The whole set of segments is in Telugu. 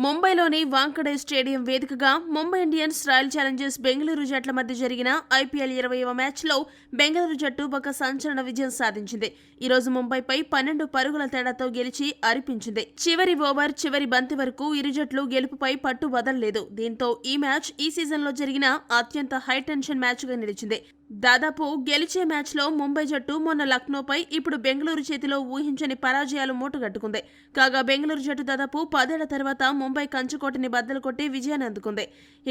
ముంబైలోని వాంఖడే స్టేడియం వేదికగా Mumbai Indians royal Challengers Bengaluru జట్ల మధ్య జరిగిన ఐపీఎల్ 20వ మ్యాచ్లో బెంగళూరు జట్టు ఒక సంచలన విజయం సాధించింది. ఈ రోజు ముంబైపై 12 పరుగుల తేడాతో గెలిచి అరిపించింది. చివరి ఓవర్, చివరి బంతి వరకు ఇరు జట్లు గెలుపుపై పట్టు వదలలేదు. దీంతో ఈ మ్యాచ్ ఈ సీజన్లో జరిగిన అత్యంత హై టెన్షన్ మ్యాచ్గా నిలిచింది. దాదాపు గెలిచే మ్యాచ్లో ముంబై జట్టు మొన్న లక్నోపై, ఇప్పుడు బెంగళూరు చేతిలో ఊహించని పరాజయాలు మూటగట్టుకుంది. కాగా బెంగళూరు జట్టు దాదాపు 10 ఏళ్ల తర్వాత ముంబై కంచుకోటని బద్దలు కొట్టి విజయాన్ని అందుకుంది.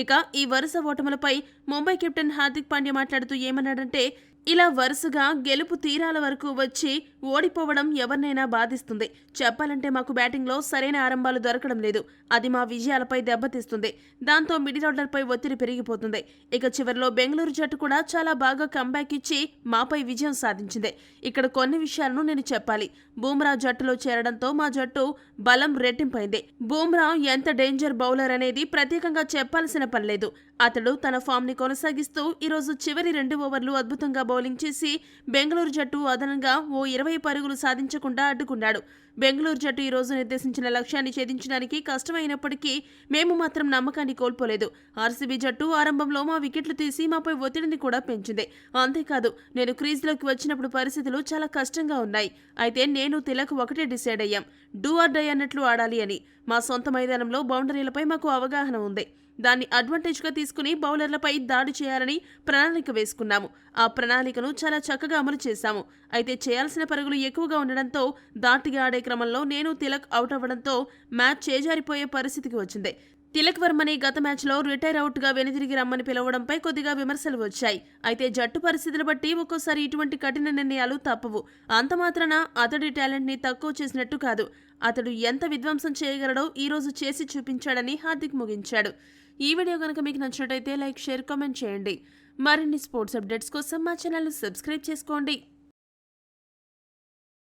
ఇక ఈ వరుస ఓటములపై ముంబై కెప్టెన్ హార్దిక్ పాండ్యా మాట్లాడుతూ ఏమన్నాడంటే, ఇలా వరుసగా గెలుపు తీరాల వరకు వచ్చి ఓడిపోవడం ఎవరినైనా బాధిస్తుంది. చెప్పాలంటే మాకు బ్యాటింగ్లో సరైన ఆరంభాలు దొరకడం లేదు. అది మా విజయాలపై దెబ్బతీస్తుంది. దాంతో మిడిల్ ఆర్డర్పై ఒత్తిడి పెరిగిపోతుంది. ఇక చివరిలో బెంగళూరు జట్టు కూడా చాలా బాగా కంబ్యాక్ ఇచ్చి మాపై విజయం సాధించింది. ఇక్కడ కొన్ని విషయాలను నేను చెప్పాలి. బూమ్రా జట్టులో చేరడంతో మా జట్టు బలం రెట్టింపైంది. బూమ్రా ఎంత డేంజర్ బౌలర్ అనేది ప్రత్యేకంగా చెప్పాల్సిన పనిలేదు. అతడు తన ఫామ్ ని కొనసాగిస్తూ ఈరోజు చివరి 2 ఓవర్లు అద్భుతంగా బౌలింగ్ చేసి బెంగళూరు జట్టు అదనంగా ఓ 20 పరుగులు సాధించకుండా అడ్డుకున్నాడు. బెంగళూరు జట్టు ఈ రోజు నిర్దేశించిన లక్ష్యాన్ని ఛేదించడానికి కష్టమైనప్పటికీ మేము మాత్రం నమ్మకాన్ని కోల్పోలేదు. ఆర్సీబీ జట్టు ఆరంభంలో మా వికెట్లు తీసి మాపై ఒత్తిడిని కూడా పెంచింది. అంతేకాదు, నేను క్రీజ్లోకి వచ్చినప్పుడు పరిస్థితులు చాలా కష్టంగా ఉన్నాయి. అయితే నేను తిలక్ ఒకటే డిసైడ్ అయ్యాం, డూ ఆర్ డై అన్నట్లు ఆడాలి అని. మా సొంత మైదానంలో బౌండరీలపై మాకు అవగాహన ఉంది. దాన్ని అడ్వాంటేజ్గా తీసుకుని బౌలర్లపై దాడి చేయాలని ప్రణాళిక వేసుకున్నాము. ఆ ప్రణాళికను చాలా చక్కగా అమలు చేశాము. అయితే చేయాల్సిన పరుగులు ఎక్కువగా ఉండడంతో దాటిగా ఆడే క్రమంలో నేను తిలక్ అవుట్ అవ్వడంతో మ్యాచ్ చేజారిపోయే పరిస్థితికి వచ్చింది. తిలక్ వర్మని గత మ్యాచ్లో రిటైర్ అవుట్గా వెనుదిరిగి రమ్మని పిలవడంపై కొద్దిగా విమర్శలు వచ్చాయి. అయితే జట్టు పరిస్థితులు బట్టి ఒక్కోసారి ఇటువంటి కఠిన నిర్ణయాలు తప్పవు. అంత మాత్రాన అతడి టాలెంట్ని తక్కువ చేసినట్టు కాదు. అతడు ఎంత విధ్వంసం చేయగలడో ఈ రోజు చేసి చూపించాడని హార్దిక్ ముగించాడు. ఈ వీడియో కనుక మీకు నచ్చినట్టయితే లైక్, షేర్, కామెంట్ చేయండి. మరిన్ని స్పోర్ట్స్ అప్డేట్స్ కోసం మా ఛానల్ సబ్స్క్రైబ్ చేసుకోండి.